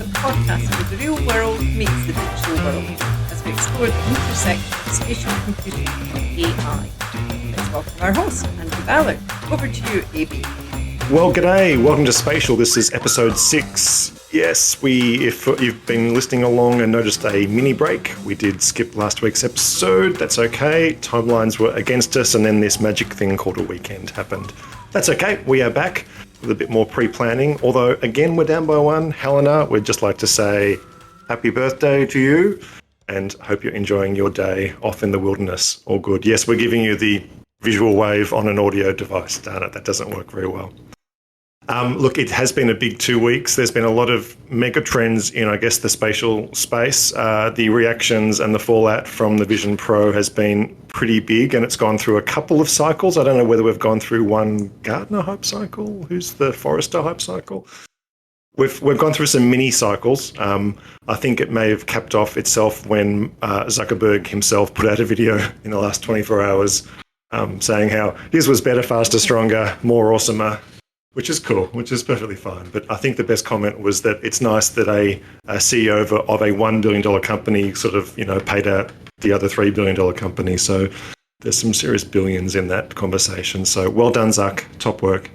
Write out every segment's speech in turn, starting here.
the podcast where the real world meets the digital world as we explore the intersection of spatial computing and AI. Let's welcome our host, Andrew Ballard. Over to you, AB. Well, g'day. Welcome to Spatial. This is episode 6. Yes, if you've been listening along and noticed a mini break, we did skip last week's episode. That's okay. Timelines were against us, and then this magic thing called a weekend happened. That's okay. We are back with a bit more pre-planning. Although, again, we're down by one. Helena, we'd just like to say happy birthday to you and hope you're enjoying your day off in the wilderness. All good. Yes, we're giving you the visual wave on an audio device. Darn it, that doesn't work very well. Look, it has been a big 2 weeks. There's been a lot of mega trends in, I guess, the spatial space. The reactions and the fallout from the Vision Pro has been pretty big, and it's gone through a couple of cycles. I don't know whether we've gone through one Gartner hype cycle. Who's the Forrester hype cycle? We've gone through some mini cycles. I think it may have capped off itself when Zuckerberg himself put out a video in the last 24 hours saying how his was better, faster, stronger, more awesomer. Which is cool, which is perfectly fine. But I think the best comment was that it's nice that a CEO of a $1 billion company sort of, paid out the other $3 billion company. So there's some serious billions in that conversation. So well done, Zuck. Top work.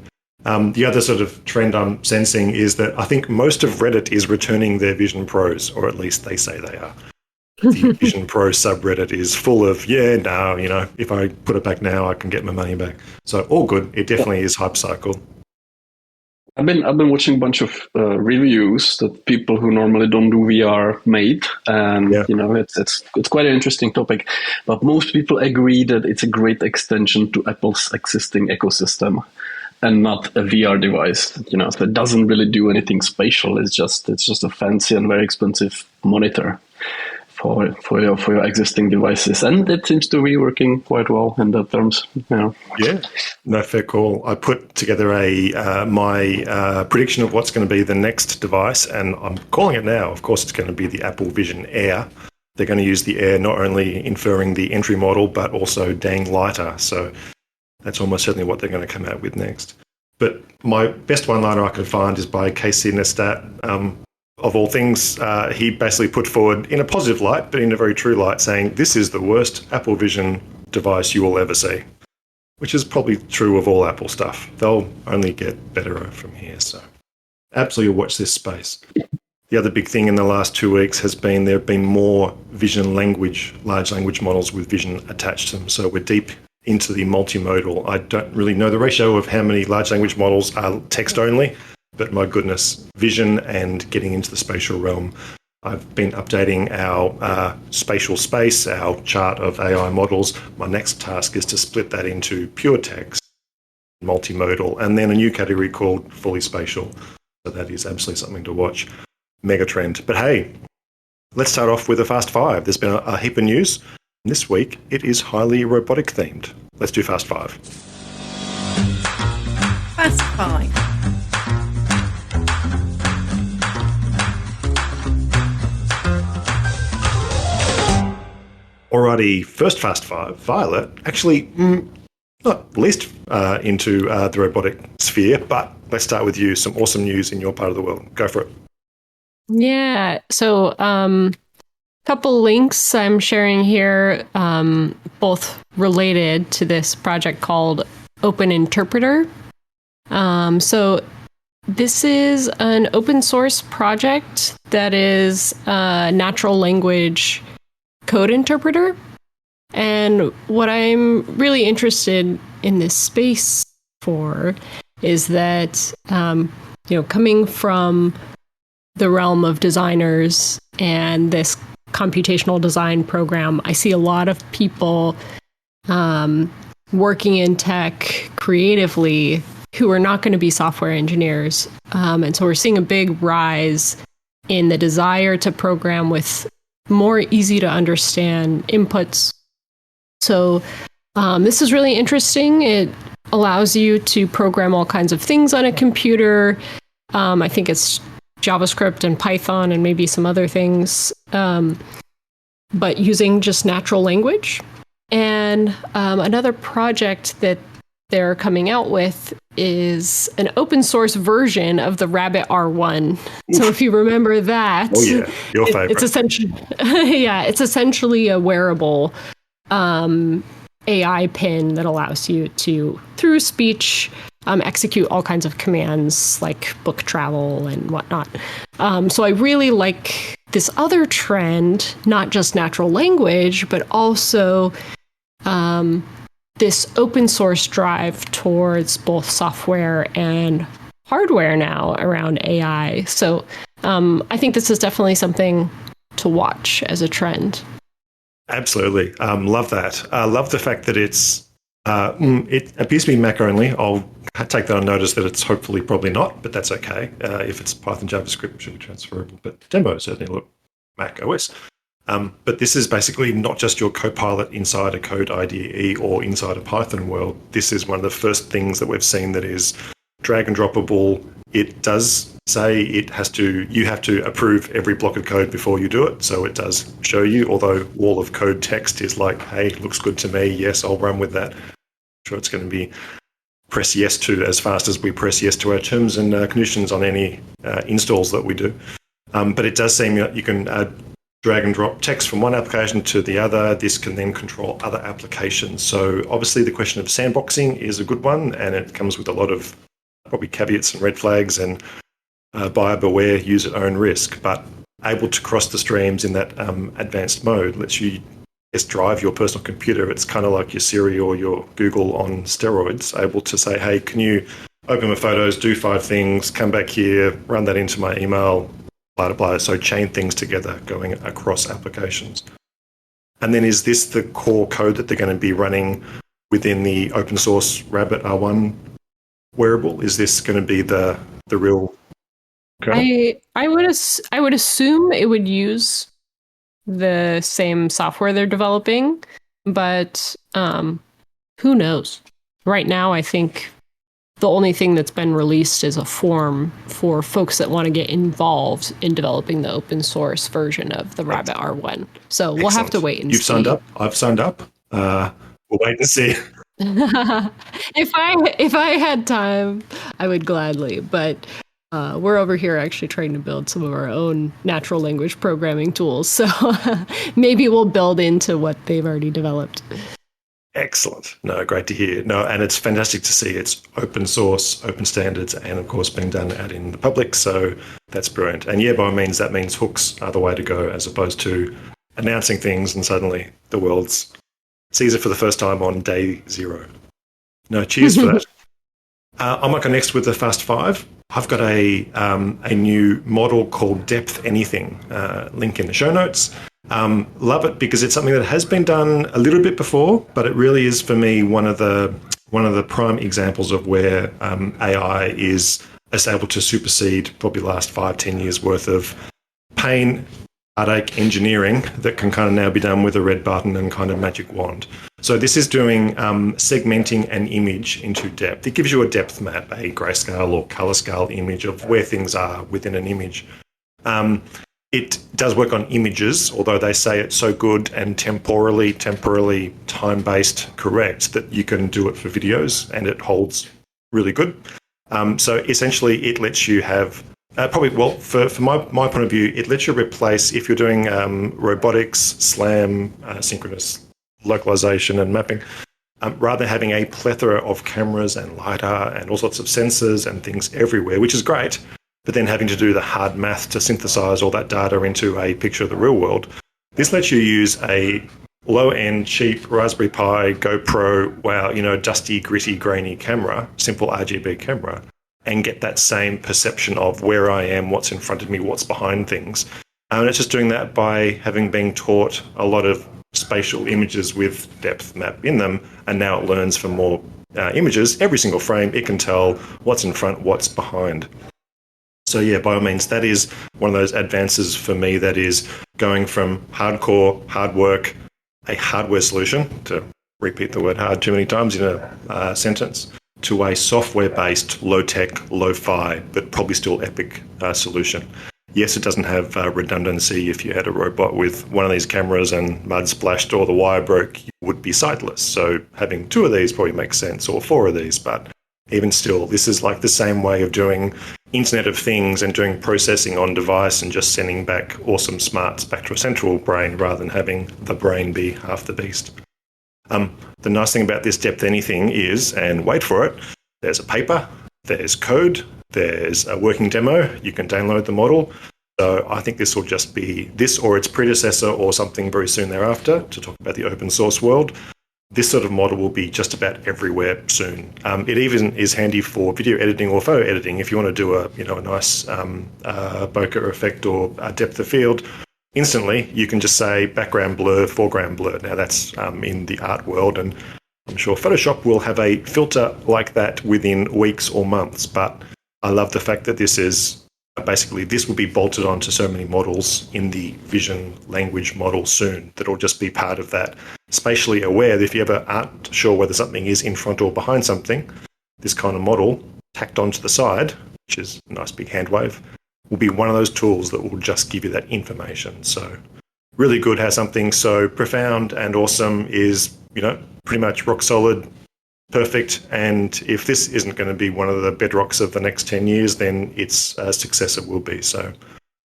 The other sort of trend I'm sensing is that I think most of Reddit is returning their Vision Pros, or at least they say they are. The Vision Pro subreddit is full of, if I put it back now, I can get my money back. So all good. It definitely is hype cycle. I've been watching a bunch of reviews that people who normally don't do VR made, and it's quite an interesting topic. But most people agree that it's a great extension to Apple's existing ecosystem, and not a VR device. So it doesn't really do anything spatial. It's just a fancy and very expensive monitor for your existing devices, and it seems to be working quite well in that terms. Yeah, no, fair call. I put together my prediction of what's going to be the next device, and I'm calling it now. Of course, it's going to be the Apple Vision Air. They're going to use the Air not only inferring the entry model, but also dang lighter. So that's almost certainly what they're going to come out with next. But my best one-liner I could find is by Casey Neistat. Of all things, he basically put forward in a positive light, but in a very true light, saying this is the worst Apple Vision device you will ever see, which is probably true of all Apple stuff. They'll only get better from here. So absolutely watch this space. The other big thing in the last 2 weeks has been there have been more vision language, large language models with vision attached to them. So we're deep into the multimodal. I don't really know the ratio of how many large language models are text only. But my goodness, vision and getting into the spatial realm. I've been updating our spatial space, our chart of AI models. My next task is to split that into pure text, multimodal, and then a new category called fully spatial. So that is absolutely something to watch. Mega trend. But hey, let's start off with a Fast Five. There's been a heap of news. This week, it is highly robotic themed. Let's do Fast Five. Fast Five. Alrighty, first Fast Five, Violet, actually not least into the robotic sphere, but let's start with you. Some awesome news in your part of the world. Go for it. Yeah, so couple links I'm sharing here, both related to this project called Open Interpreter. So this is an open source project that is a natural language code interpreter. And what I'm really interested in this space for is that, coming from the realm of designers and this computational design program, I see a lot of people working in tech creatively who are not going to be software engineers. And so we're seeing a big rise in the desire to program with more easy to understand inputs. So this is really interesting. It allows you to program all kinds of things on a computer. I think it's JavaScript and Python and maybe some other things, but using just natural language. And another project that they're coming out with is an open source version of the Rabbit R1. Oof. So if you remember that, oh yeah, your favorite. It's essentially, yeah, it's essentially a wearable AI pin that allows you to, through speech, execute all kinds of commands like book travel and whatnot. So I really like this other trend, not just natural language, but also this open source drive towards both software and hardware now around AI. So I think this is definitely something to watch as a trend. Absolutely. Love that. Love the fact that it appears to be Mac only. I'll take that on notice that it's hopefully probably not, but that's okay. If it's Python, JavaScript, it should be transferable. But demo certainly look Mac OS. But this is basically not just your Copilot inside a code IDE or inside a Python world. This is one of the first things that we've seen that is drag and droppable. It does say you have to approve every block of code before you do it. So it does show you, although wall of code text is like, hey, looks good to me. Yes, I'll run with that. I'm sure it's going to be press yes to as fast as we press yes to our terms and conditions on any installs that we do. But it does seem that you can drag and drop text from one application to the other. This can then control other applications. So obviously the question of sandboxing is a good one, and it comes with a lot of probably caveats and red flags and buyer beware, use at own risk. But able to cross the streams in that advanced mode lets you just drive your personal computer. It's kind of like your Siri or your Google on steroids, able to say, hey, can you open my photos, do 5 things, come back here, run that into my email, blah, blah, blah. So chain things together going across applications. And then is this the core code that they're going to be running within the open source Rabbit R1 wearable? Is this going to be the real code? I would assume it would use the same software they're developing, but who knows? Right now, I think the only thing that's been released is a form for folks that want to get involved in developing the open source version of the Rabbit R1. So we'll have to wait and see. You've signed up. I've signed up. We'll wait and see. If I had time, I would gladly. But we're over here actually trying to build some of our own natural language programming tools. So maybe we'll build into what they've already developed. Excellent. No, great to hear. No, and it's fantastic to see it's open source, open standards, and of course being done out in the public. So that's brilliant. And yeah, by all means, that means hooks are the way to go, as opposed to announcing things and suddenly the world sees it for the first time on day 0. No, cheers for that. I might go next with the Fast 5. I've got a new model called Depth Anything. Link in the show notes. Love it because it's something that has been done a little bit before, but it really is for me one of the prime examples of where AI is able to supersede probably the last 5-10 years worth of pain, heartache engineering that can kind of now be done with a red button and kind of magic wand. So this is doing segmenting an image into depth. It gives you a depth map, a grayscale or color scale image of where things are within an image. It does work on images, although they say it's so good and temporally time-based correct that you can do it for videos, and it holds really good. So essentially it lets you have, for my point of view, it lets you replace, if you're doing robotics, SLAM, synchronous localization and mapping, rather than having a plethora of cameras and LiDAR and all sorts of sensors and things everywhere, which is great, but then having to do the hard math to synthesize all that data into a picture of the real world. This lets you use a low-end, cheap Raspberry Pi, GoPro, dusty, gritty, grainy camera, simple RGB camera, and get that same perception of where I am, what's in front of me, what's behind things. And it's just doing that by having been taught a lot of spatial images with depth map in them, and now it learns from more images. Every single frame, it can tell what's in front, what's behind. So yeah, by all means, that is one of those advances for me that is going from hardcore, hard work, a hardware solution, to repeat the word hard too many times in a sentence, to a software-based, low-tech, low-fi, but probably still epic solution. Yes, it doesn't have redundancy. If you had a robot with one of these cameras and mud splashed or the wire broke, you would be sightless. So having 2 of these probably makes sense, or 4 of these. But even still, this is like the same way of doing Internet of Things and doing processing on device and just sending back awesome smarts back to a central brain rather than having the brain be half the beast. The nice thing about this depth anything is, and wait for it, there's a paper, there's code, there's a working demo, you can download the model. So I think this will just be this or its predecessor or something very soon thereafter to talk about the open source world. This sort of model will be just about everywhere soon. It even is handy for video editing or photo editing. If you want to do a nice bokeh effect or a depth of field, instantly you can just say background blur, foreground blur. Now that's in the art world, and I'm sure Photoshop will have a filter like that within weeks or months. But I love the fact that this is basically, this will be bolted onto so many models in the vision language model soon that'll just be part of that. Spatially aware that if you ever aren't sure whether something is in front or behind something, this kind of model tacked onto the side, which is a nice big hand wave, will be one of those tools that will just give you that information. So really good how something so profound and awesome is, pretty much rock solid, perfect. And if this isn't going to be one of the bedrocks of the next 10 years, then its successor will be. So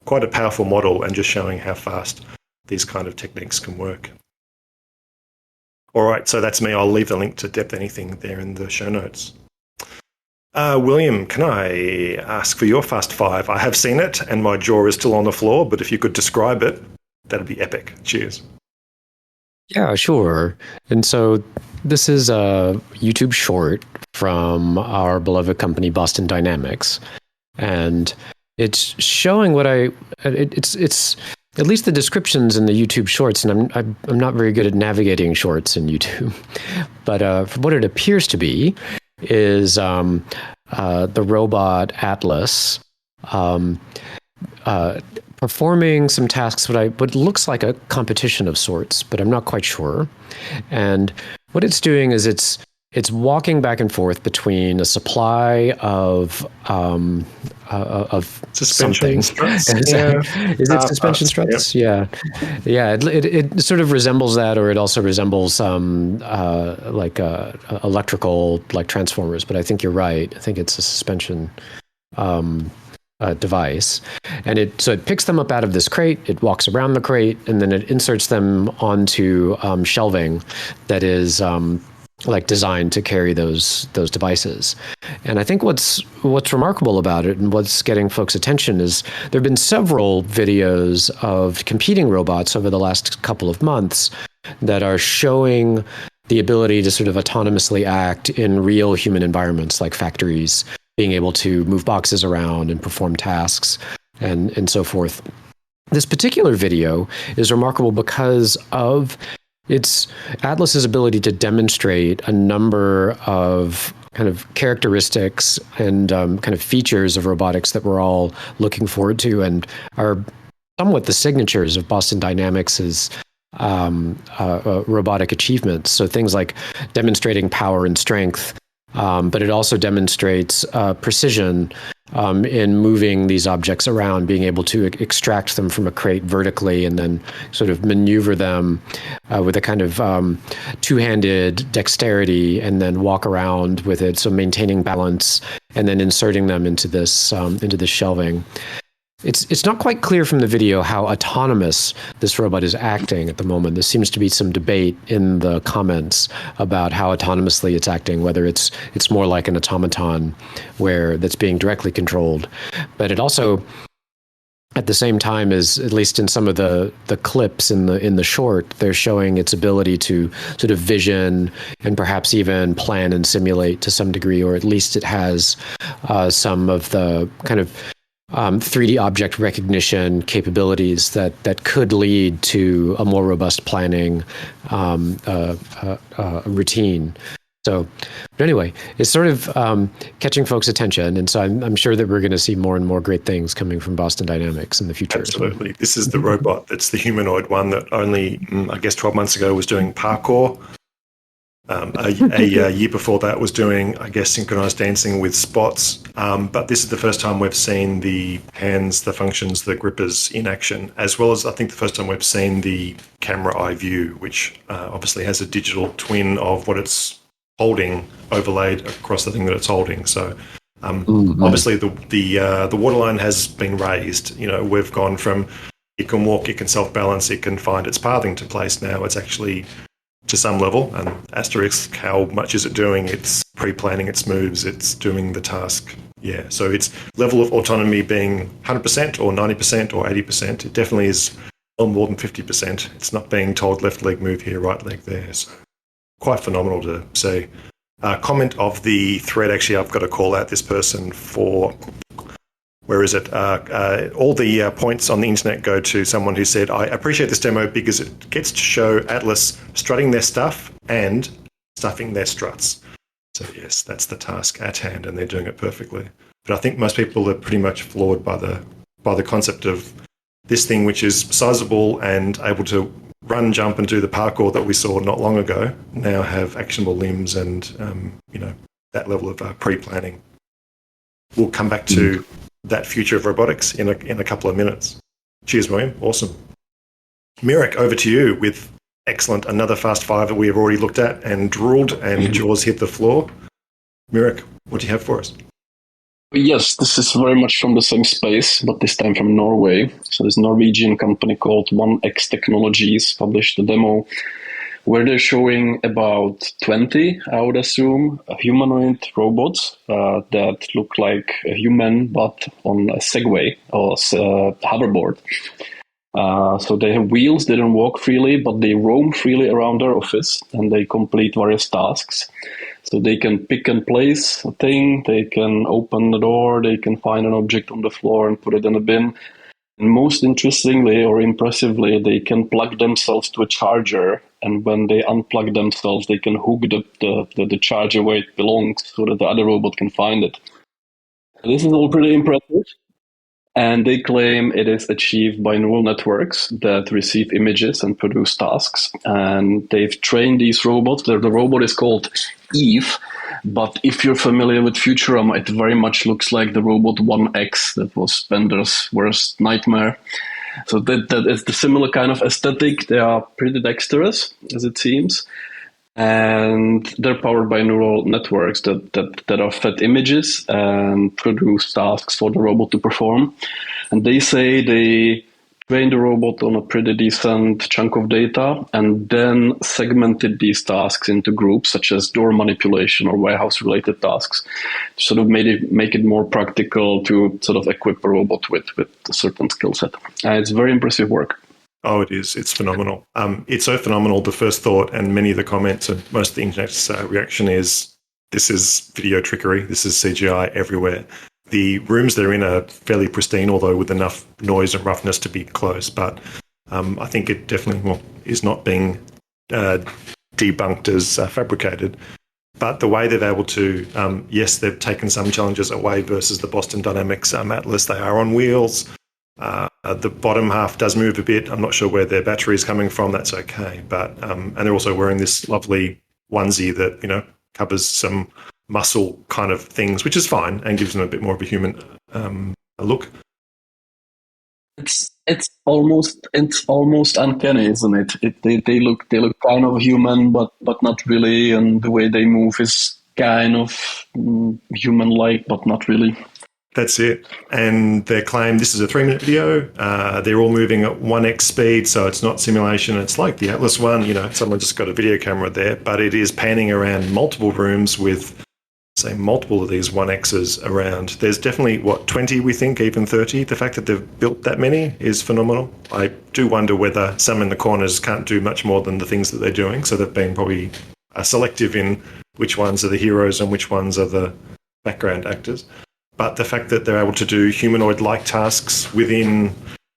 quite a powerful model and just showing how fast these kind of techniques can work. All right, so that's me. I'll leave the link to Depth Anything there in the show notes. William, can I ask for your Fast Five? I have seen it and my jaw is still on the floor, but if you could describe it, that'd be epic. Cheers. Yeah, sure. And so this is a YouTube short from our beloved company, Boston Dynamics. And it's showing it's at least the descriptions in the YouTube shorts, and I'm not very good at navigating shorts in YouTube. But what it appears to be is the robot Atlas performing some tasks, what looks like a competition of sorts, but I'm not quite sure. And what it's doing is it's walking back and forth between a supply of suspension something. struts. Is it suspension struts? Yep. Yeah. It sort of resembles that, or it also resembles electrical transformers. But I think you're right. I think it's a suspension device, and it picks them up out of this crate, it walks around the crate, and then it inserts them onto shelving that is designed to carry those devices. And I think what's remarkable about it and what's getting folks' attention is there have been several videos of competing robots over the last couple of months that are showing the ability to sort of autonomously act in real human environments like factories, being able to move boxes around and perform tasks and so forth. This particular video is remarkable because of its Atlas's ability to demonstrate a number of kind of characteristics and kind of features of robotics that we're all looking forward to and are somewhat the signatures of Boston Dynamics' robotic achievements. So things like demonstrating power and strength, but it also demonstrates precision in moving these objects around, being able to extract them from a crate vertically and then sort of maneuver them with a kind of two-handed dexterity and then walk around with it. So maintaining balance and then inserting them into this shelving. It's not quite clear from the video how autonomous this robot is acting at the moment. There seems to be some debate in the comments about how autonomously it's acting, whether it's more like an automaton that's being directly controlled. But it also, at the same time, is, at least in some of the clips in the short, they're showing its ability to sort of vision and perhaps even plan and simulate to some degree, or at least it has some of the kind of 3D object recognition capabilities that could lead to a more robust planning routine. So, but anyway, it's sort of catching folks' attention, and so I'm sure that we're going to see more and more great things coming from Boston Dynamics in the future. Absolutely. This is the robot that's the humanoid one that only, I guess, 12 months ago was doing parkour. a year before that was doing, I guess, synchronized dancing with spots. But this is the first time we've seen the hands, the functions, the grippers in action, as well as I think the first time we've seen the camera eye view, which obviously has a digital twin of what it's holding overlaid across the thing that it's holding. So obviously the waterline has been raised. You know, we've gone from it can walk, it can self-balance, it can find its path into place. Now it's actually to some level, and asterisk, how much is it doing? It's pre-planning its moves, it's doing the task. Yeah, so its level of autonomy being 100% or 90% or 80%, it definitely is more than 50%. It's not being told left leg move here, right leg there. So quite phenomenal to see. Comment of the thread, actually, I've got to call out this person for... Where is it? All the points on the internet go to someone who said, I appreciate this demo because it gets to show Atlas strutting their stuff and stuffing their struts. So yes, that's the task at hand, and they're doing it perfectly. But I think most people are pretty much floored by the concept of this thing, which is sizable and able to run, jump, and do the parkour that we saw not long ago, now have actionable limbs and that level of pre-planning. We'll come back to that future of robotics in a couple of minutes. Cheers, William. Awesome. Mirek, over to you with excellent, another Fast Five that we have already looked at and drooled and jaws hit the floor. Mirek, what do you have for us? Yes, this is very much from the same space, but this time from Norway. So this Norwegian company called 1X Technologies published a demo where they're showing about 20, I would assume, humanoid robots that look like a human but on a Segway or a hoverboard. So they have wheels, they don't walk freely, but they roam freely around their office and they complete various tasks. So they can pick and place a thing, they can open the door, they can find an object on the floor and put it in a bin. And most interestingly or impressively, they can plug themselves to a charger, and when they unplug themselves, they can hook the charger where it belongs so that the other robot can find it. This is all pretty impressive, and they claim it is achieved by neural networks that receive images and produce tasks. And they've trained these robots. The robot is called Eve, but if you're familiar with Futurama, it very much looks like the robot 1X that was Bender's worst nightmare. So that is the similar kind of aesthetic. They are pretty dexterous, as it seems. And they're powered by neural networks that are fed images and produce tasks for the robot to perform. And they say they trained the robot on a pretty decent chunk of data and then segmented these tasks into groups, such as door manipulation or warehouse-related tasks, to sort of make it more practical to sort of equip a robot with a certain skill set. It's very impressive work. Oh, it is. It's phenomenal. It's so phenomenal. The first thought and many of the comments and most of the internet's reaction is, this is video trickery. This is CGI everywhere. The rooms they're in are fairly pristine, although with enough noise and roughness to be close. But I think it definitely is not being debunked as fabricated. But the way they've able to, yes, they've taken some challenges away versus the Boston Dynamics Atlas. They are on wheels. The bottom half does move a bit. I'm not sure where their battery is coming from. That's okay. But and they're also wearing this lovely onesie that covers some muscle kind of things, which is fine and gives them a bit more of a human look. It's almost uncanny, isn't it? They look kind of human, but not really, and the way they move is kind of human-like, but not really. That's it. And their claim, this is a 3-minute video. They're all moving at 1x speed, so it's not simulation. It's like the Atlas one, someone just got a video camera there, but it is panning around multiple rooms with, say, multiple of these 1x's around. There's definitely, 20 we think, even 30. The fact that they've built that many is phenomenal. I do wonder whether some in the corners can't do much more than the things that they're doing, so they've been probably selective in which ones are the heroes and which ones are the background actors. But the fact that they're able to do humanoid-like tasks within,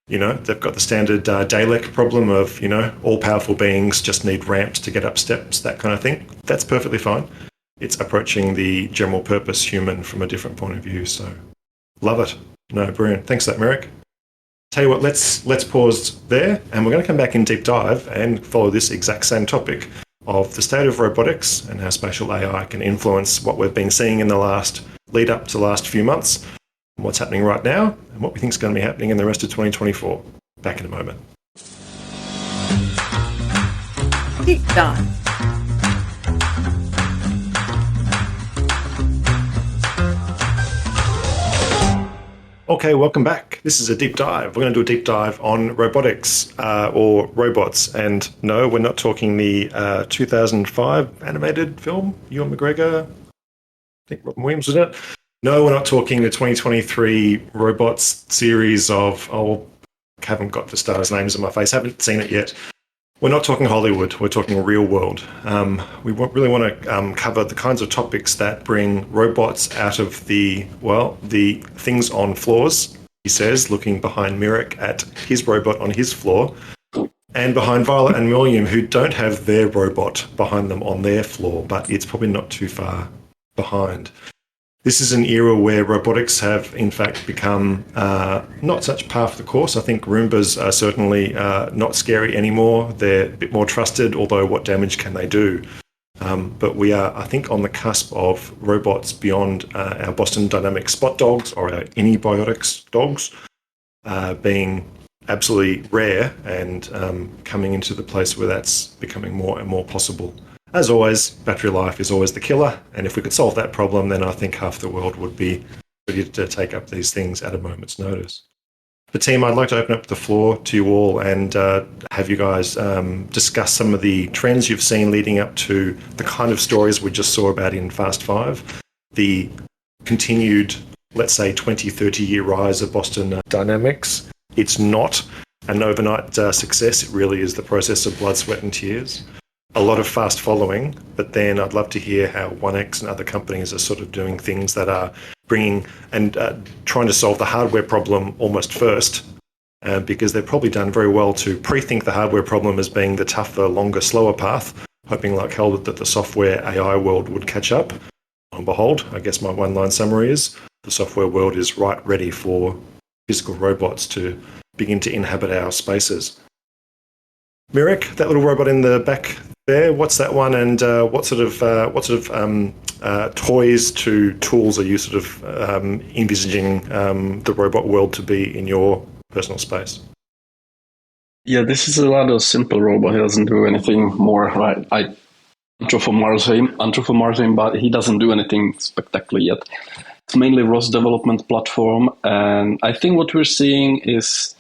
they've got the standard Dalek problem of, all-powerful beings just need ramps to get up steps, that kind of thing. That's perfectly fine. It's approaching the general purpose human from a different point of view. So love it. No, brilliant. Thanks for that, Mirek. Tell you what, let's pause there, and we're going to come back in deep dive and follow this exact same topic of the state of robotics and how spatial AI can influence what we've been seeing in the lead up to the last few months, what's happening right now, and what we think is going to be happening in the rest of 2024. Back in a moment. Deep dive. Okay, welcome back. This is a deep dive. We're going to do a deep dive on robotics or robots. And no, we're not talking the 2005 animated film, Ewan McGregor. I think Robin Williams was in it. No, we're not talking the 2023 robots series of, I haven't got the stars' names in my face, haven't seen it yet. We're not talking Hollywood, we're talking real world. We really want to cover the kinds of topics that bring robots out of the things on floors, he says, looking behind Mirek at his robot on his floor, and behind Violet and William, who don't have their robot behind them on their floor, but it's probably not too far behind. This is an era where robotics have, in fact, become not such par for the course. I think Roombas are certainly not scary anymore. They're a bit more trusted, although what damage can they do? But we are, I think, on the cusp of robots beyond our Boston Dynamics spot dogs or our Anybiotics dogs being absolutely rare and coming into the place where that's becoming more and more possible. As always, battery life is always the killer, and if we could solve that problem, then I think half the world would be ready to take up these things at a moment's notice. The team, I'd like to open up the floor to you all and have you guys discuss some of the trends you've seen leading up to the kind of stories we just saw about in Fast 5, the continued, let's say, 20, 30-year rise of Boston Dynamics. It's not an overnight success. It really is the process of blood, sweat, and tears. A lot of fast following, but then I'd love to hear how 1X and other companies are sort of doing things that are bringing and trying to solve the hardware problem almost first, because they've probably done very well to pre-think the hardware problem as being the tougher, longer, slower path, hoping like hell that the software AI world would catch up. And behold, I guess my one-line summary is the software world is right ready for physical robots to begin to inhabit our spaces. Mirek, that little robot in the back there, what's that one, and what sort of toys to tools are you sort of envisaging the robot world to be in your personal space? Yeah, this is a rather simple robot. He doesn't do anything more. Right? I anthropomorph him, but he doesn't do anything spectacular yet. It's mainly ROS development platform, and I think what we're seeing is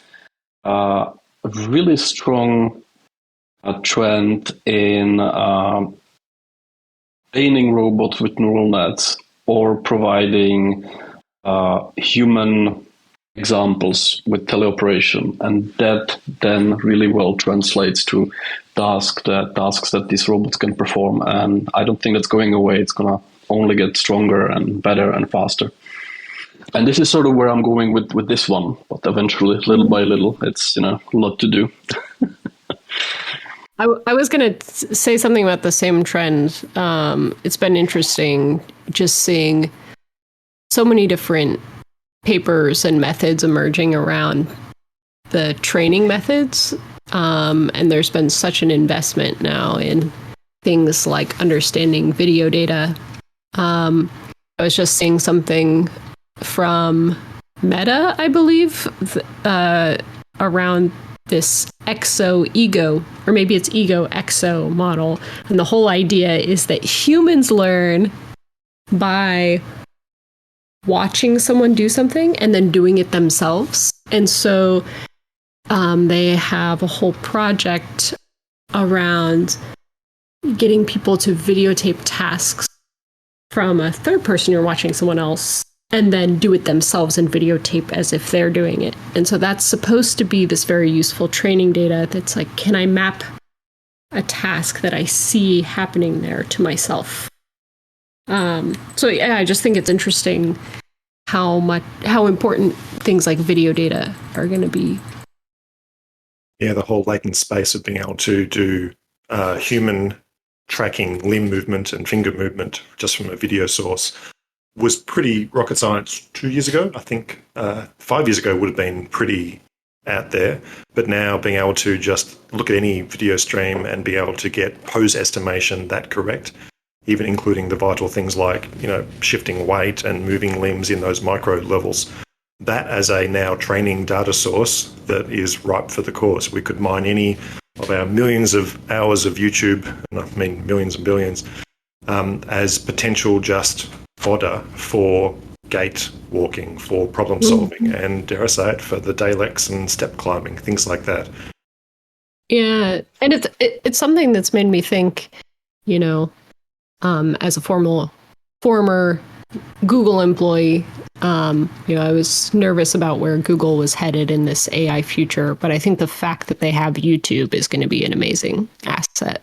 a really strong trend in training robots with neural nets or providing human examples with teleoperation, and that then really well translates to tasks that these robots can perform. And I don't think that's going away. It's gonna only get stronger and better and faster. And this is sort of where I'm going with this one, but eventually, little by little, it's a lot to do. I was going to say something about the same trend. It's been interesting just seeing so many different papers and methods emerging around the training methods. And there's been such an investment now in things like understanding video data. I was just seeing something from Meta, I believe, around this exo-ego, or maybe it's ego-exo model. And the whole idea is that humans learn by watching someone do something and then doing it themselves. And so they have a whole project around getting people to videotape tasks from a third person you're watching someone else and then do it themselves and videotape as if they're doing it. And so that's supposed to be this very useful training data that's like, can I map a task that I see happening there to myself? So yeah, I just think it's interesting how important things like video data are going to be. Yeah, the whole latent space of being able to do human tracking limb movement and finger movement just from a video source was pretty rocket science 2 years ago. I think 5 years ago would have been pretty out there, but now being able to just look at any video stream and be able to get pose estimation that correct, even including the vital things like, shifting weight and moving limbs in those micro levels. That as a now training data source that is ripe for the course. We could mine any of our millions of hours of YouTube, and I mean millions and billions, as potential just fodder for gait walking, for problem solving, and dare I say it, for the Daleks and step climbing, things like that. Yeah, and it's something that's made me think, as a former Google employee, I was nervous about where Google was headed in this AI future, but I think the fact that they have YouTube is going to be an amazing asset.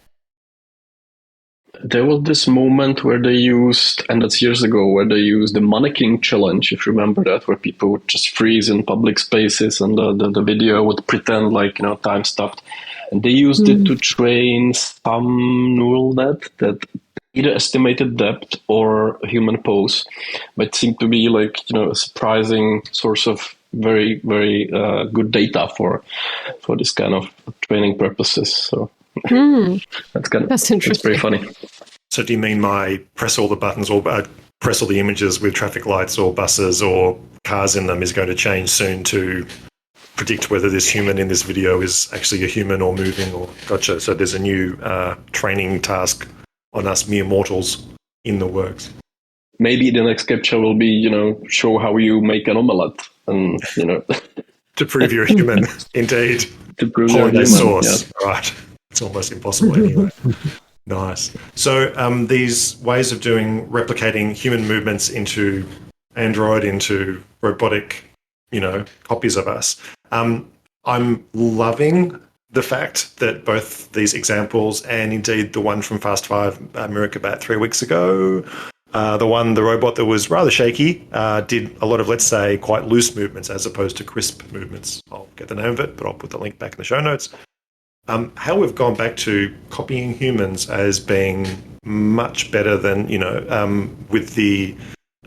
There was this moment where they used, and that's years ago, where they used the mannequin challenge, if you remember that, where people would just freeze in public spaces and the video would pretend like, time stopped. And they used it to train some neural net that either estimated depth or human pose, but seemed to be like, a surprising source of very, very good data for this kind of training purposes. So that's interesting. It's very funny. So do you mean my press all the buttons or press all the images with traffic lights or buses or cars in them is going to change soon to predict whether this human in this video is actually a human or moving? Or gotcha. So there's a new training task on us mere mortals in the works. Maybe the next captcha will be, show how you make an omelette, and to prove you're a human, indeed. To prove you're a human, source, yeah. Right? It's almost impossible anyway. Nice. So these ways of replicating human movements into Android, into robotic, copies of us. I'm loving the fact that both these examples and indeed the one from Fast 5, Mirek, about 3 weeks ago, the robot that was rather shaky, did a lot of, let's say, quite loose movements as opposed to crisp movements. I'll get the name of it, but I'll put the link back in the show notes. How we've gone back to copying humans as being much better than, with the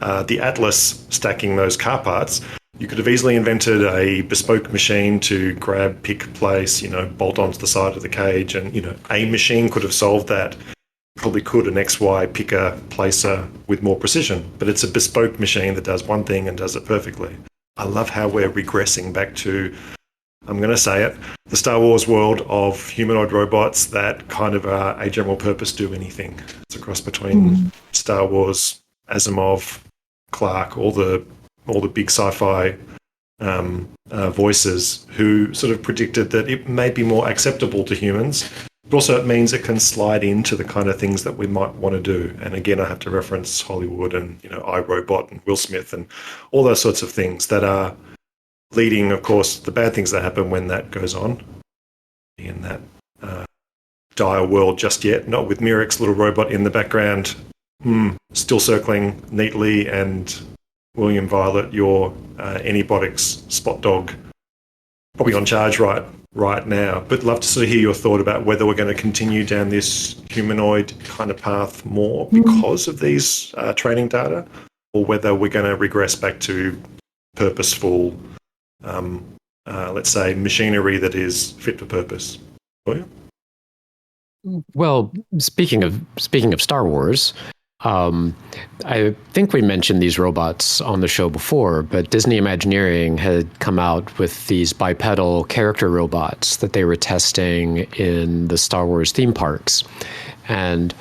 Atlas stacking those car parts. You could have easily invented a bespoke machine to grab, pick, place, bolt onto the side of the cage, and, a machine could have solved that. Probably could an XY picker, placer with more precision, but it's a bespoke machine that does one thing and does it perfectly. I love how we're regressing back to, I'm going to say it, the Star Wars world of humanoid robots that kind of are a general purpose do anything. It's a cross between Star Wars, Asimov, Clarke, all the big sci-fi voices who sort of predicted that it may be more acceptable to humans, but also it means it can slide into the kind of things that we might want to do. And again, I have to reference Hollywood and, iRobot and Will Smith and all those sorts of things that are leading, of course, the bad things that happen when that goes on in that dire world just yet, not with Mirek's little robot in the background, still circling neatly, and William Violet, your Anybotics spot dog, probably on charge right now. But love to sort of hear your thought about whether we're going to continue down this humanoid kind of path more because of these training data, or whether we're going to regress back to purposeful, let's say, machinery that is fit for purpose. Well, speaking of Star Wars, I think we mentioned these robots on the show before, but Disney Imagineering had come out with these bipedal character robots that they were testing in the Star Wars theme parks. And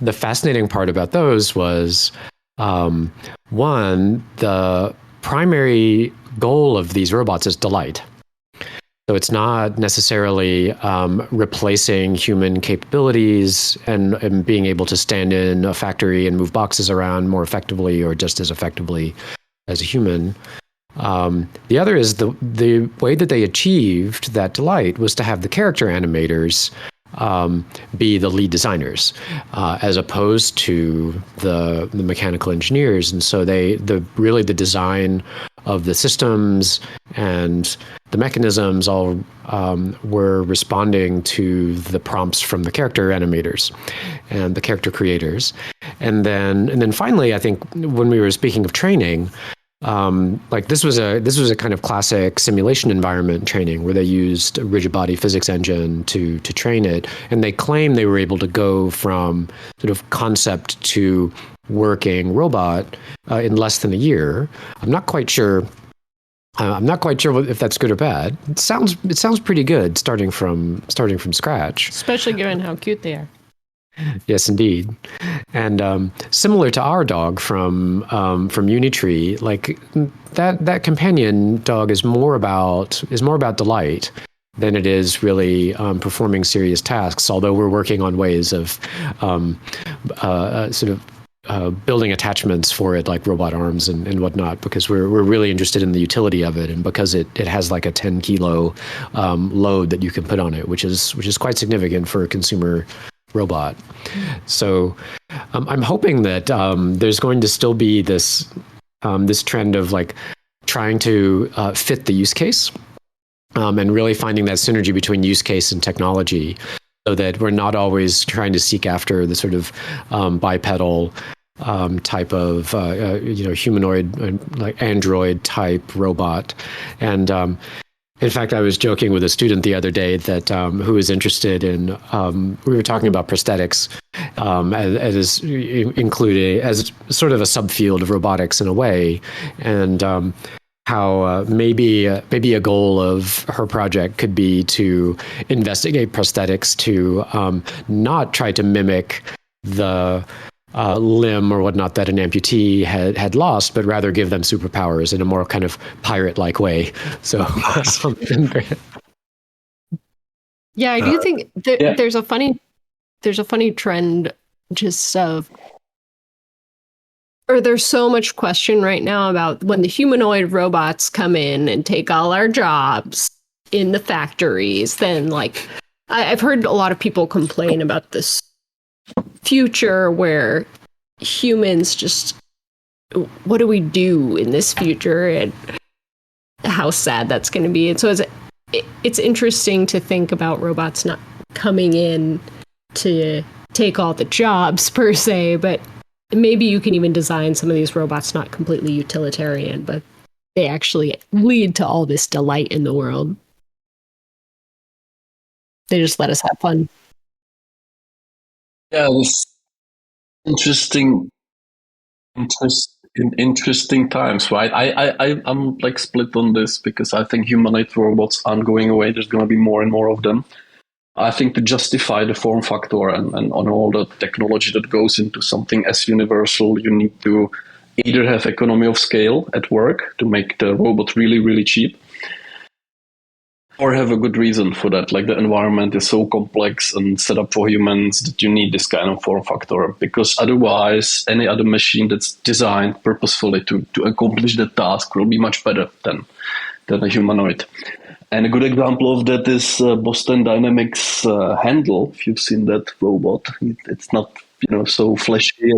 the fascinating part about those was, one, the primary goal of these robots is delight. So it's not necessarily replacing human capabilities and being able to stand in a factory and move boxes around more effectively or just as effectively as a human. The other is the way that they achieved that delight was to have the character animators be the lead designers, as opposed to the mechanical engineers. And so the design of the systems and the mechanisms all were responding to the prompts from the character animators and the character creators. And then finally, I think when we were speaking of training, like this was a kind of classic simulation environment training where they used a rigid body physics engine to train it, and they claim they were able to go from sort of concept to working robot in less than a year. I'm not quite sure if that's good or bad. It sounds pretty good starting from scratch, especially given how cute they are. Yes, indeed. And similar to our dog from Unitree, like that companion dog is more about delight than it is really performing serious tasks. Although we're working on ways of building attachments for it, like robot arms and whatnot, because we're really interested in the utility of it, and because it has like a 10 kilo load that you can put on it, which is quite significant for a consumer robot. So I'm hoping that there's going to still be this trend of like trying to fit the use case, and really finding that synergy between use case and technology, so that we're not always trying to seek after the sort of bipedal type of humanoid, like android type robot. And in fact, I was joking with a student the other day that who was interested in. We were talking about prosthetics as included as sort of a subfield of robotics in a way, and how maybe a goal of her project could be to investigate prosthetics to not try to mimic the limb or whatnot that an amputee had lost, but rather give them superpowers in a more kind of pirate-like way. So, yeah, I do think there's a funny trend just of, or there's so much question right now about when the humanoid robots come in and take all our jobs in the factories. Then, like, I've heard a lot of people complain about this future where humans just, what do we do in this future, and how sad that's going to be. And so it's interesting to think about robots not coming in to take all the jobs per se, but maybe you can even design some of these robots not completely utilitarian, but they actually lead to all this delight in the world. They just let us have fun. Yeah, this interesting times, right? I'm like split on this, because I think humanoid robots aren't going away. There's going to be more and more of them. I think to justify the form factor and on all the technology that goes into something as universal, you need to either have economy of scale at work to make the robot really, really cheap, or have a good reason for that. Like the environment is so complex and set up for humans that you need this kind of form factor, because otherwise any other machine that's designed purposefully to accomplish the task will be much better than a humanoid. And a good example of that is Boston Dynamics Handle. If you've seen that robot, it's not so flashy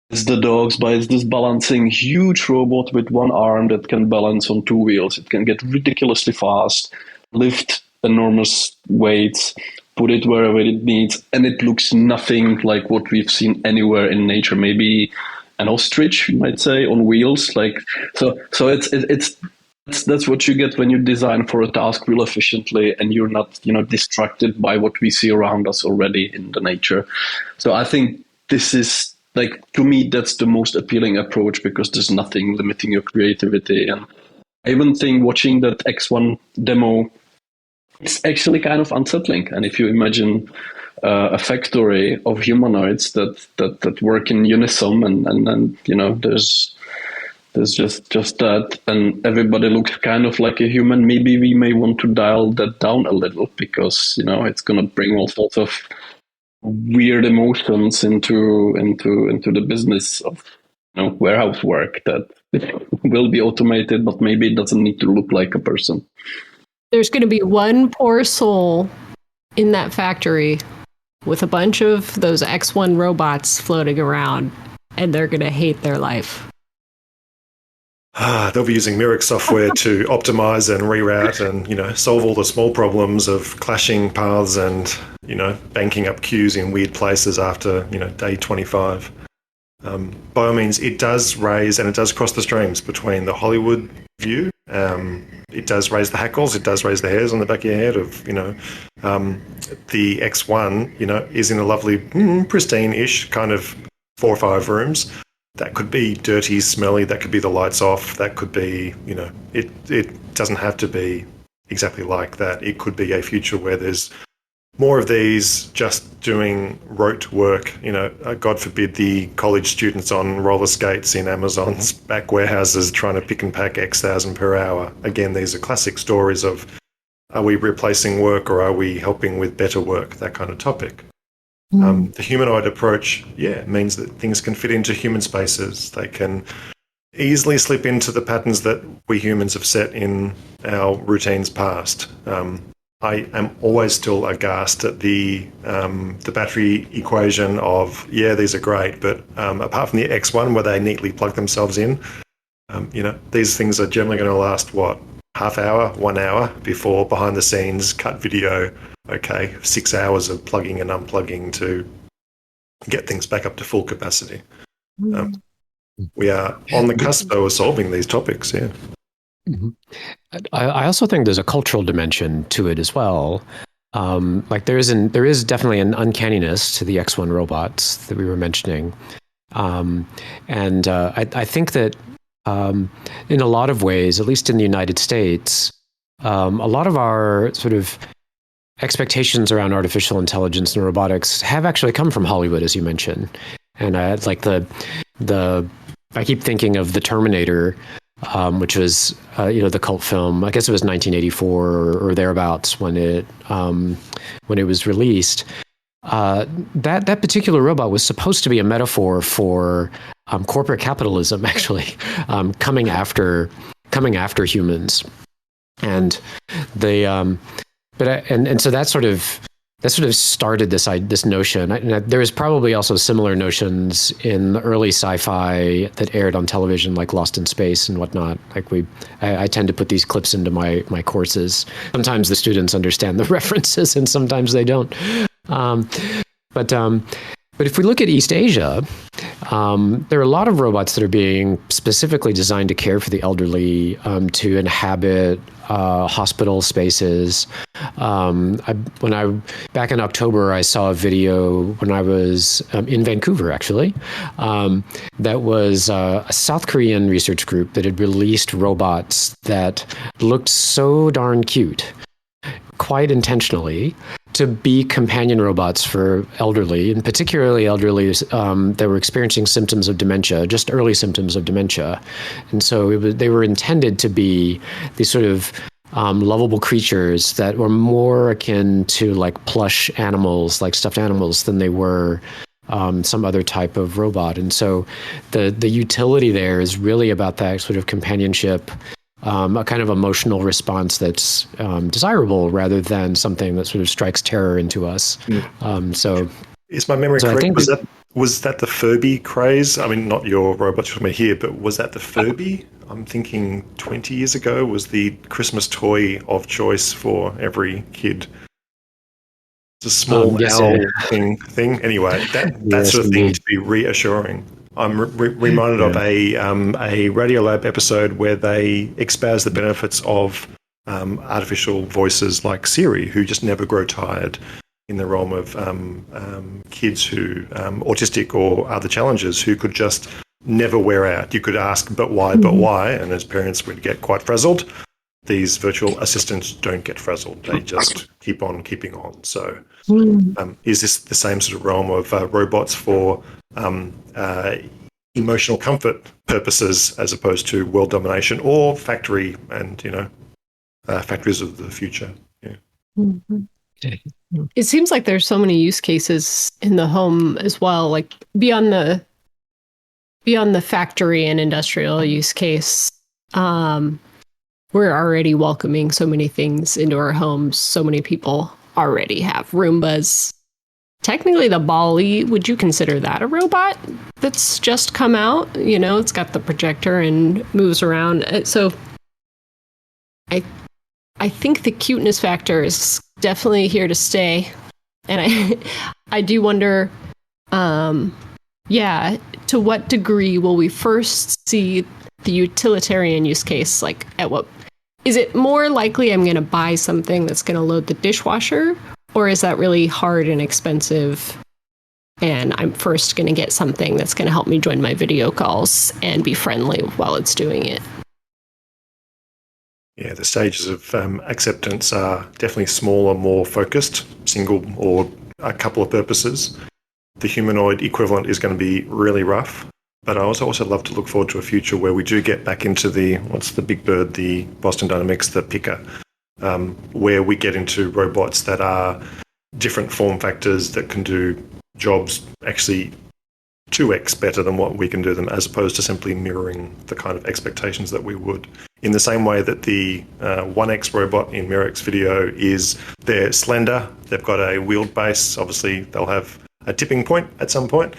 as the dogs, but it's this balancing huge robot with one arm that can balance on two wheels. It can get ridiculously fast, lift enormous weights, put it wherever it needs, and it looks nothing like what we've seen anywhere in nature. Maybe an ostrich, you might say, on wheels. That's what you get when you design for a task real efficiently, and you're not, distracted by what we see around us already in the nature. So I think this is, like, to me, that's the most appealing approach, because there's nothing limiting your creativity. And I even think watching that X1 demo, it's actually kind of unsettling. And if you imagine a factory of humanoids that work in unison, and there's just that, and everybody looks kind of like a human, maybe we may want to dial that down a little, because it's going to bring all sorts of weird emotions into the business of warehouse work that will be automated, but maybe it doesn't need to look like a person. There's going to be one poor soul in that factory with a bunch of those X1 robots floating around, and they're going to hate their life. They'll be using Mirek software to optimize and reroute and, solve all the small problems of clashing paths and, banking up queues in weird places after, day 25. by all means, it does raise and it does cross the streams between the Hollywood view. It does raise the hackles. It does raise the hairs on the back of your head of, the X1, is in a lovely, pristine-ish kind of 4 or 5 rooms. That could be dirty, smelly. That could be the lights off. That could be, it doesn't have to be exactly like that. It could be a future where there's more of these just doing rote work. God forbid the college students on roller skates in Amazon's back warehouses trying to pick and pack X thousand per hour. Again, these are classic stories of, are we replacing work or are we helping with better work? That kind of topic. The humanoid approach, means that things can fit into human spaces. They can easily slip into the patterns that we humans have set in our routines past. I am always still aghast at the battery equation of, these are great, but apart from the X1 where they neatly plug themselves in, these things are generally going to last, half hour, 1 hour before behind the scenes cut video. 6 hours of plugging and unplugging to get things back up to full capacity. We are on the cusp of solving these topics, Mm-hmm. I also think there's a cultural dimension to it as well. There is definitely an uncanniness to the X1 robots that we were mentioning. I think that in a lot of ways, at least in the United States, a lot of our sort of expectations around artificial intelligence and robotics have actually come from Hollywood, as you mentioned. And I keep thinking of The Terminator, which was the cult film. I guess it was 1984 or thereabouts when it was released. That particular robot was supposed to be a metaphor for corporate capitalism, actually, coming after humans, and so that sort of started this notion. There was probably also similar notions in the early sci-fi that aired on television, like Lost in Space and whatnot. I tend to put these clips into my courses. Sometimes the students understand the references, and sometimes they don't. But if we look at East Asia, there are a lot of robots that are being specifically designed to care for the elderly, to inhabit hospital spaces. Back in October, I saw a video when I was in Vancouver, actually, that was a South Korean research group that had released robots that looked so darn cute, quite intentionally, to be companion robots for elderly, and particularly elderly that were experiencing symptoms of dementia, just early symptoms of dementia. And so they were intended to be these sort of lovable creatures that were more akin to like plush animals, like stuffed animals, than they were some other type of robot. And so the utility there is really about that sort of companionship, a kind of emotional response that's desirable rather than something that sort of strikes terror into us. Is my memory correct? Was that the Furby craze? I mean, not your robot you're here, but was that the Furby? I'm thinking 20 years ago was the Christmas toy of choice for every kid. It's a small owl thing. Anyway, that sort of thing to be reassuring. I'm reminded of a Radiolab episode where they espouse the benefits of artificial voices like Siri, who just never grow tired, in the realm of kids who autistic or other challenges who could just never wear out. You could ask, but why, and as parents would get quite frazzled. These virtual assistants don't get frazzled. They just keep on keeping on. So is this the same sort of realm of robots for emotional comfort purposes as opposed to world domination or factory and, factories of the future? Yeah. Mm-hmm. It seems like there's so many use cases in the home as well, like beyond the factory and industrial use case. We're already welcoming so many things into our homes. So many people already have Roombas. Technically, the Bali, would you consider that a robot that's just come out? It's got the projector and moves around. So I think the cuteness factor is definitely here to stay. And I do wonder, Yeah. To what degree will we first see the utilitarian use case? Like, at what is it more likely I'm going to buy something that's going to load the dishwasher, or is that really hard and expensive? And I'm first going to get something that's going to help me join my video calls and be friendly while it's doing it. Yeah, the stages of acceptance are definitely smaller, more focused, single or a couple of purposes. The humanoid equivalent is going to be really rough, but I also love to look forward to a future where we do get back into what's the big bird, the Boston Dynamics, the picker, where we get into robots that are different form factors that can do jobs actually 2x better than what we can do them, as opposed to simply mirroring the kind of expectations that we would. In the same way that the 1x robot in Mirek's video they're slender, they've got a wheeled base, obviously they'll have a tipping point at some point.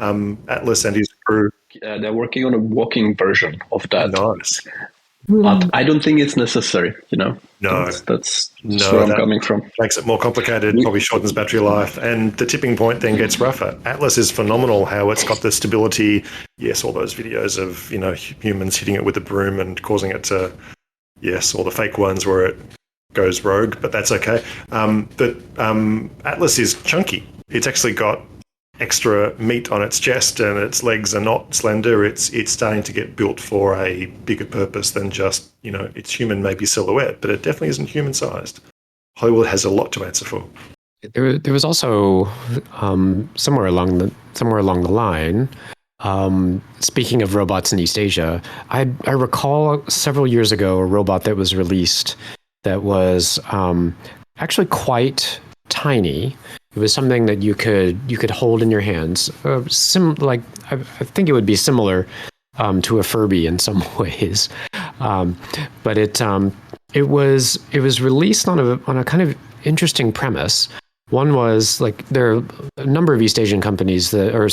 Atlas and his crew. They're working on a walking version of that. Nice. But I don't think it's necessary, No. That's where I'm coming from. Makes it more complicated, probably shortens battery life, and the tipping point then gets rougher. Atlas is phenomenal how it's got the stability. Yes, all those videos of, humans hitting it with a broom and causing it to, all the fake ones where it goes rogue, but that's okay. But Atlas is chunky. It's actually got extra meat on its chest and its legs are not slender. It's starting to get built for a bigger purpose than just, it's human, maybe silhouette, but it definitely isn't human sized. Hollywood has a lot to answer for. There was also somewhere along the line. Speaking of robots in East Asia, I recall several years ago a robot that was released that was actually quite tiny. It was something that you could hold in your hands. I think it would be similar to a Furby in some ways, but it was released on a kind of interesting premise. One was there are a number of East Asian countries that are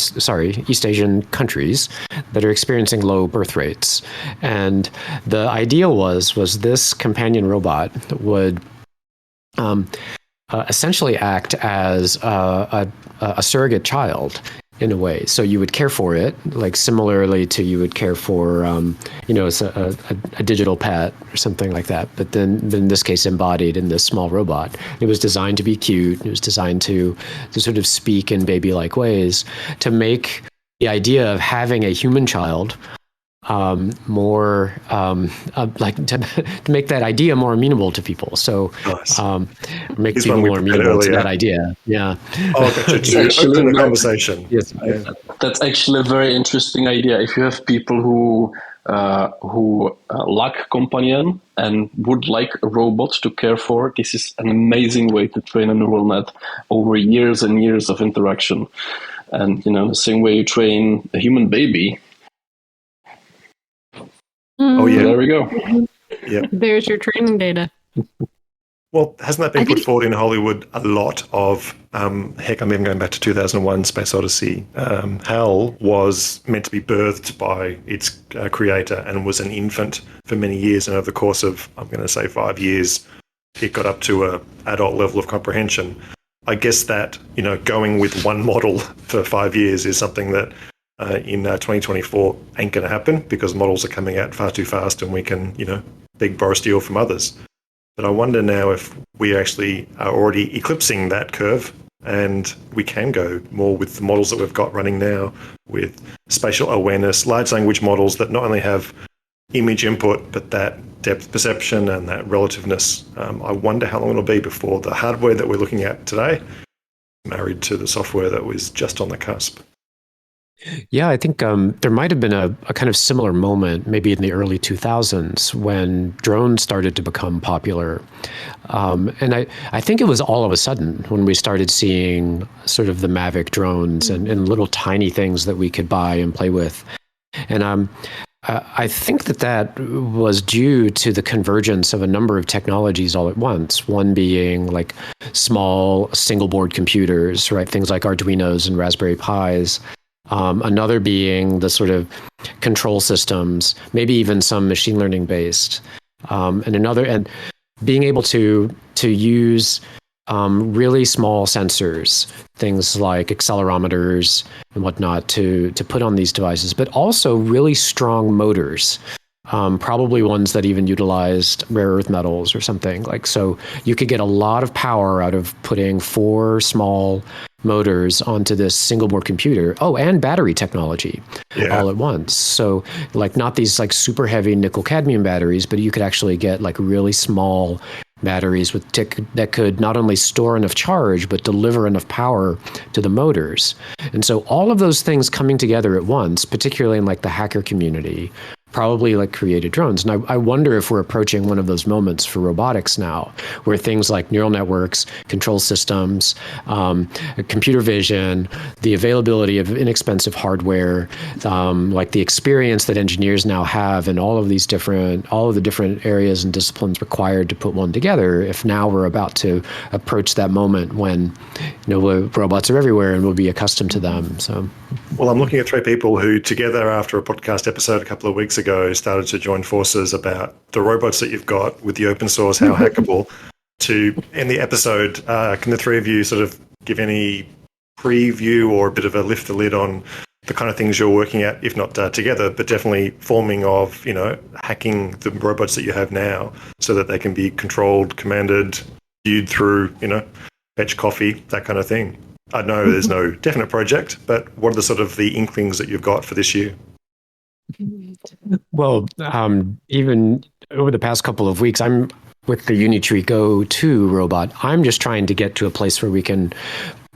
experiencing low birth rates, and the idea was this companion robot would essentially act as a surrogate child in a way. So you would care for it, similarly to you would care for, a digital pet or something like that. But then in this case, embodied in this small robot. It was designed to be cute. It was designed to sort of speak in baby-like ways, to make the idea of having a human child more to make that idea more amenable to people. So nice. Make people more amenable to that idea. Yeah. Oh, gotcha. To open the conversation. Yes. Yeah. That's actually a very interesting idea. If you have people who lack companion and would like a robot to care for, this is an amazing way to train a neural net over years and years of interaction. And the same way you train a human baby. Oh yeah, there we go. Yeah, there's your training data. Well, hasn't that been put forward in Hollywood a lot of, heck, I'm even going back to 2001, Space Odyssey. HAL was meant to be birthed by its creator and was an infant for many years. And over the course of, I'm going to say 5 years, it got up to a adult level of comprehension. I guess that, going with one model for 5 years is something that in 2024 ain't going to happen, because models are coming out far too fast and we can, beg, borrow, steal from others. But I wonder now if we actually are already eclipsing that curve and we can go more with the models that we've got running now, with spatial awareness, large language models that not only have image input, but that depth perception and that relativeness. I wonder how long it'll be before the hardware that we're looking at today married to the software that was just on the cusp. Yeah, I think there might have been a kind of similar moment, maybe in the early 2000s, when drones started to become popular. And I think it was all of a sudden when we started seeing sort of the Mavic drones and little tiny things that we could buy and play with. And I think that was due to the convergence of a number of technologies all at once, one being like small single board computers, right? Things like Arduinos and Raspberry Pis. Another being the sort of control systems, maybe even some machine learning based, and being able to use really small sensors, things like accelerometers and whatnot to put on these devices, but also really strong motors. Probably ones that even utilized rare earth metals or something like. So you could get a lot of power out of putting 4 small motors onto this single board computer. Oh, and battery technology all at once. So like not these like super heavy nickel cadmium batteries, but you could actually get like really small batteries that could not only store enough charge, but deliver enough power to the motors. And so all of those things coming together at once, particularly in like the hacker community, probably like created drones. And I wonder if we're approaching one of those moments for robotics now, where things like neural networks, control systems, computer vision, the availability of inexpensive hardware, like the experience that engineers now have in all of the different areas and disciplines required to put one together. If now we're about to approach that moment when, robots are everywhere and we'll be accustomed to them. So, well, I'm looking at 3 people who together after a podcast episode a couple of weeks ago started to join forces about the robots that you've got with the open source, how hackable. To end the episode, can the 3 of you sort of give any preview or a bit of a lift the lid on the kind of things you're working at, if not together, but definitely forming of, hacking the robots that you have now so that they can be controlled, commanded, viewed through, fetch coffee, that kind of thing? I know there's no definite project, but what are the sort of the inklings that you've got for this year? Well, even over the past couple of weeks, I'm with the U.Mich Go 2 robot. I'm just trying to get to a place where we can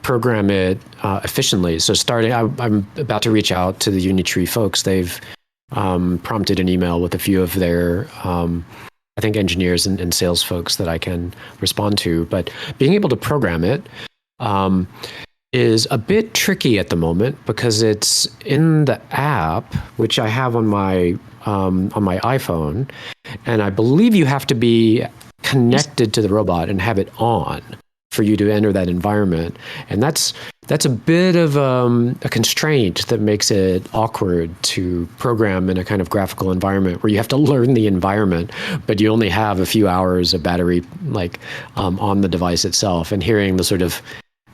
program it efficiently. So I'm about to reach out to the U.Mich folks. They've prompted an email with a few of their, I think, engineers and sales folks that I can respond to. But being able to program it is a bit tricky at the moment because it's in the app, which I have on my iPhone, and I believe you have to be connected to the robot and have it on for you to enter that environment. And that's a bit of a constraint that makes it awkward to program in a kind of graphical environment where you have to learn the environment, but you only have a few hours of battery on the device itself. And hearing the sort of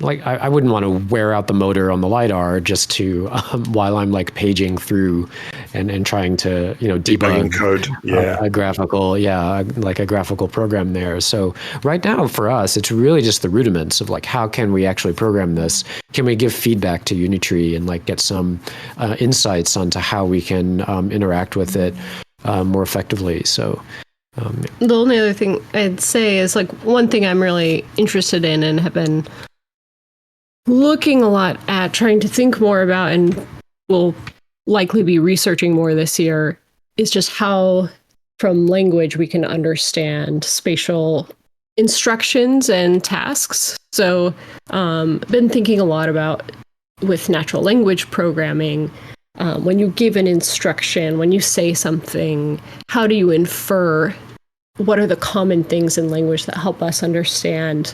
I wouldn't want to wear out the motor on the LiDAR just to while I'm paging through and trying to debug code, a graphical program there. So right now for us, it's really just the rudiments of how can we actually program this? Can we give feedback to U.Mich and get some insights onto how we can interact with it more effectively? So. The only other thing I'd say is one thing I'm really interested in and have been looking a lot at, trying to think more about, and will likely be researching more this year, is just how from language we can understand spatial instructions and tasks. So been thinking a lot about with natural language programming, when you give an instruction, when you say something, how do you infer? What are the common things in language that help us understand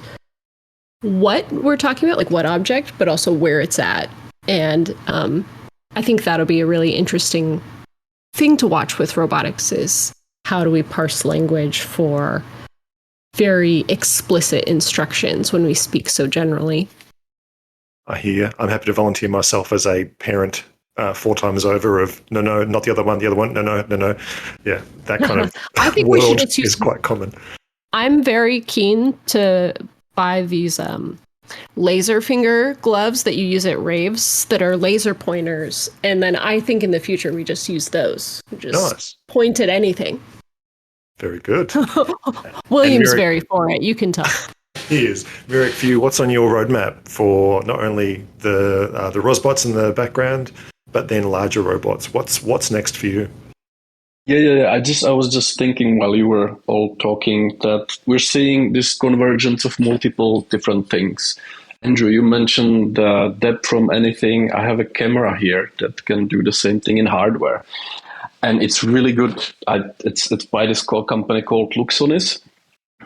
what we're talking about, what object, but also where it's at. And I think that'll be a really interesting thing to watch with robotics, is how do we parse language for very explicit instructions when we speak so generally. I hear. I'm happy to volunteer myself as a parent 4 times over of, no, not the other one, no. Yeah, that kind of I think world is quite common. I'm very keen to buy these laser finger gloves that you use at raves that are laser pointers. And then I think in the future we just use those. Just point at anything. Very good. William's very for it. You can tell. He is. Mirek, for you, what's on your roadmap for not only the Rosbots in the background, but then larger robots? What's next for you? Yeah. I was just thinking while you were all talking that we're seeing this convergence of multiple different things. Andrew, you mentioned depth from anything. I have a camera here that can do the same thing in hardware, and it's really good. It's by this company called Luxonis,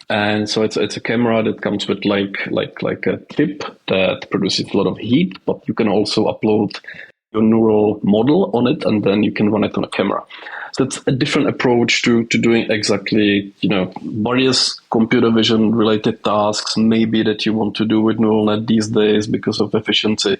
and so it's a camera that comes with like a tip that produces a lot of heat, but you can also upload your neural model on it, and then you can run it on a camera. So it's a different approach to doing exactly, various computer vision related tasks maybe that you want to do with neural net these days because of efficiency.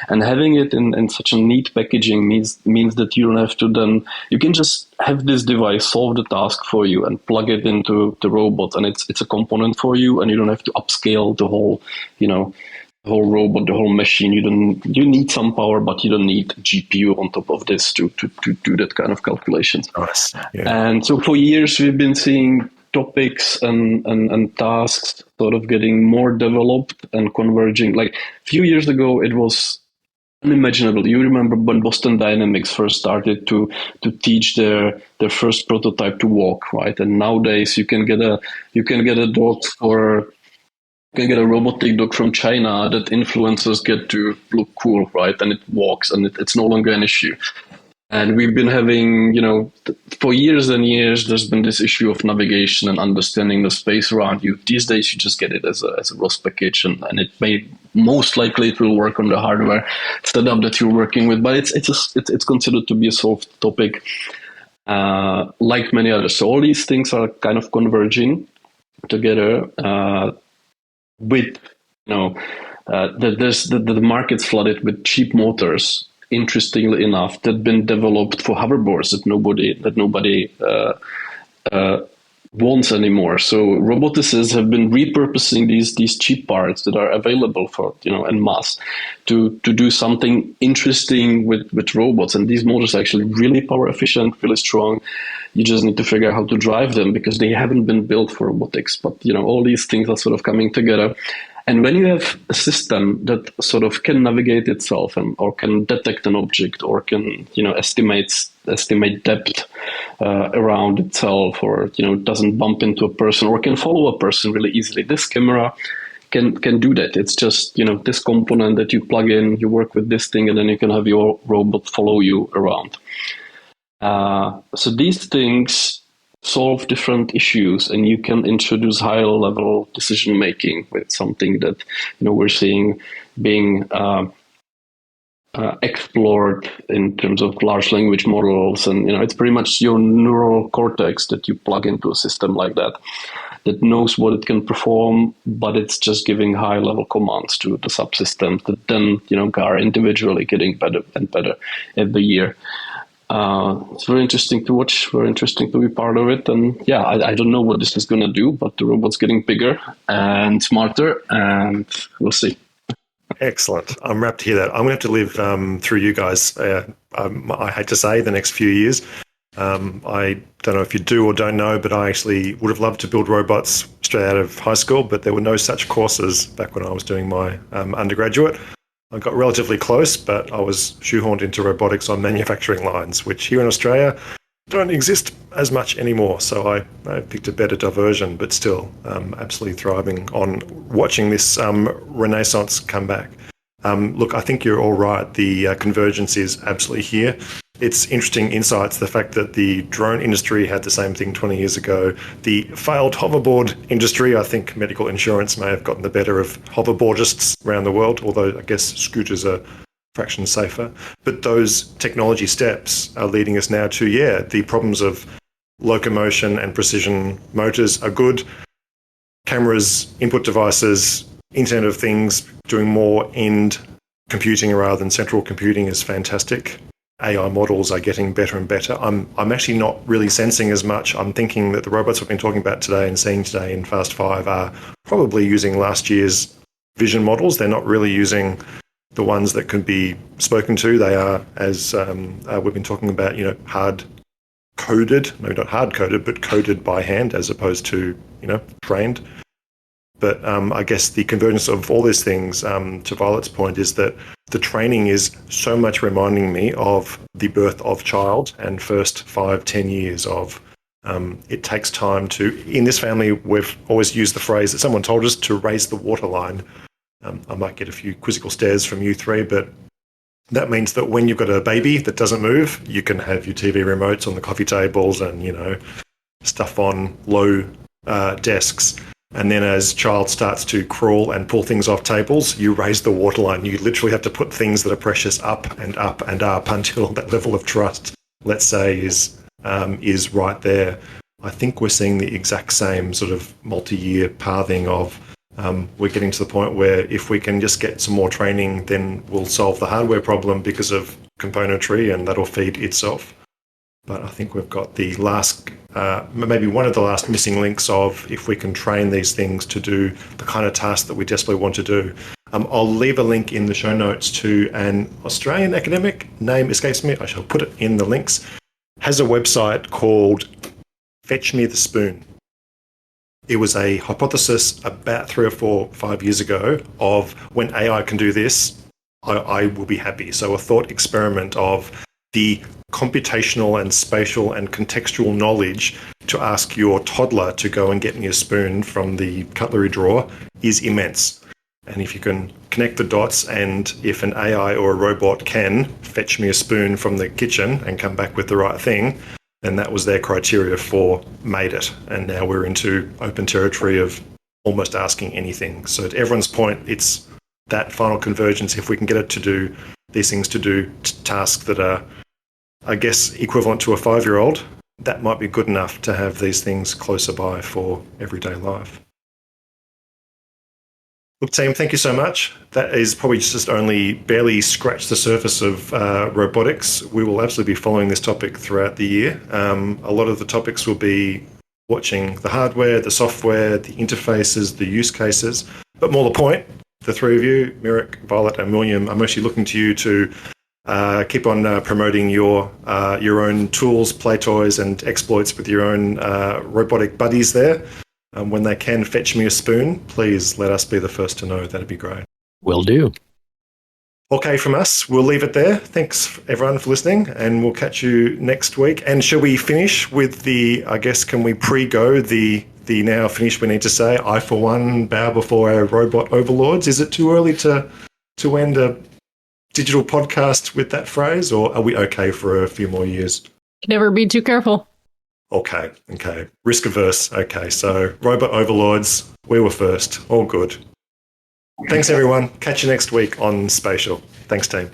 And having it in such a neat packaging means that you don't have to then, you can just have this device solve the task for you and plug it into the robot, and it's a component for you, and you don't have to upscale the whole, the whole robot, the whole machine. You need some power, but you don't need GPU on top of this to do that kind of calculations. Nice. Yeah. And so for years we've been seeing topics and tasks sort of getting more developed and converging. Like a few years ago, it was unimaginable. You remember when Boston Dynamics first started to teach their first prototype to walk, right? And nowadays you can get a robotic dog from China that influencers get to look cool, right? And it walks, and it's no longer an issue. And we've been having, for years and years, there's been this issue of navigation and understanding the space around you. These days, you just get it as a ROS package, and it most likely it will work on the hardware setup that you're working with. But it's considered to be a solved topic, like many others. So all these things are kind of converging together. With the market's flooded with cheap motors, interestingly enough, that have been developed for hoverboards that nobody wants anymore. So roboticists have been repurposing these cheap parts that are available for en masse to do something interesting with robots. And these motors are actually really power efficient, really strong. You just need to figure out how to drive them because they haven't been built for robotics. But all these things are sort of coming together. And when you have a system that sort of can navigate itself or can detect an object or can estimate depth around itself, or doesn't bump into a person or can follow a person really easily, this camera can do that. It's just this component that you plug in, you work with this thing, and then you can have your robot follow you around. So these things solve different issues, and you can introduce higher level decision making with something that we're seeing being explored in terms of large language models. And it's pretty much your neural cortex that you plug into a system like that knows what it can perform, but it's just giving high level commands to the subsystems that then are individually getting better and better every year. It's very interesting to watch, very interesting to be part of it. And yeah, I don't know what this is going to do, but the robot's getting bigger and smarter, and we'll see. Excellent. I'm rapt to hear that. I'm going to have to live through you guys. I hate to say the next few years. I don't know if you do or don't know, but I actually would have loved to build robots straight out of high school, but there were no such courses back when I was doing my undergraduate. I got relatively close, but I was shoehorned into robotics on manufacturing lines, which here in Australia don't exist as much anymore. So I picked a better diversion, but still absolutely thriving on watching this renaissance come back. Look, I think you're all right. The convergence is absolutely here. It's interesting insights, the fact that the drone industry had the same thing 20 years ago. The failed hoverboard industry, I think medical insurance may have gotten the better of hoverboardists around the world, although I guess scooters are a fraction safer. But those technology steps are leading us now to, the problems of locomotion and precision motors are good. Cameras, input devices, Internet of Things, doing more end computing rather than central computing is fantastic. AI models are getting better and better. I'm actually not really sensing as much. I'm thinking that the robots we've been talking about today and seeing today in Fast 5 are probably using last year's vision models. They're not really using the ones that can be spoken to. They are, as we've been talking about, hard-coded, maybe not hard-coded, but coded by hand as opposed to, trained. But I guess the convergence of all these things, to Violet's point, is that the training is so much reminding me of the birth of child and first 5-10 years of it takes time to, in this family, we've always used the phrase that someone told us to raise the waterline. I might get a few quizzical stares from you three, but that means that when you've got a baby that doesn't move, you can have your TV remotes on the coffee tables and, stuff on low desks. And then as child starts to crawl and pull things off tables, you raise the waterline. You literally have to put things that are precious up and up and up until that level of trust, let's say, is is right there. I think we're seeing the exact same sort of multi-year pathing of we're getting to the point where if we can just get some more training, then we'll solve the hardware problem because of componentry, and that'll feed itself. But I think we've got the last, maybe one of the last missing links of if we can train these things to do the kind of tasks that we desperately want to do. I'll leave a link in the show notes to an Australian academic, name escapes me, I shall put it in the links, has a website called Fetch Me the Spoon. It was a hypothesis about 3 or 4, 5 years ago of when AI can do this, I will be happy. So a thought experiment of the computational and spatial and contextual knowledge to ask your toddler to go and get me a spoon from the cutlery drawer is immense. And if you can connect the dots, and if an AI or a robot can fetch me a spoon from the kitchen and come back with the right thing, then that was their criteria for made it. And now we're into open territory of almost asking anything. So to everyone's point, it's that final convergence. If we can get it to do these things, to do tasks that are, I guess, equivalent to a 5-year-old, that might be good enough to have these things closer by for everyday life. Look, team, thank you so much. That is probably just only barely scratched the surface of robotics. We will absolutely be following this topic throughout the year. A lot of the topics will be watching the hardware, the software, the interfaces, the use cases. But more to the point, the three of you, Mirek, Violet, and William, I'm actually looking to you to keep on promoting your own tools, play toys, and exploits with your own robotic buddies there. When they can fetch me a spoon, please let us be the first to know. That'd be great. Will do. Okay, from us, we'll leave it there. Thanks, everyone, for listening, and we'll catch you next week. And shall we finish with the, I guess, can we pre-go the now finish, we need to say, I, for one, bow before our robot overlords? Is it too early to end a digital podcast with that phrase, or are we okay for a few more years? Never be too careful. Okay. Risk averse. Okay, so robot overlords, we were first. All good. Thanks, everyone. Catch you next week on Spatial. Thanks, team.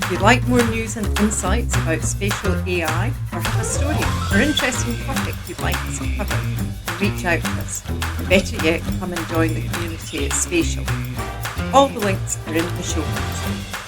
If you'd like more news and insights about spatial AI, or have a story or interesting topic you'd like us to cover, reach out to us. And better yet, come and join the community at Spatial. All the links are in the show notes.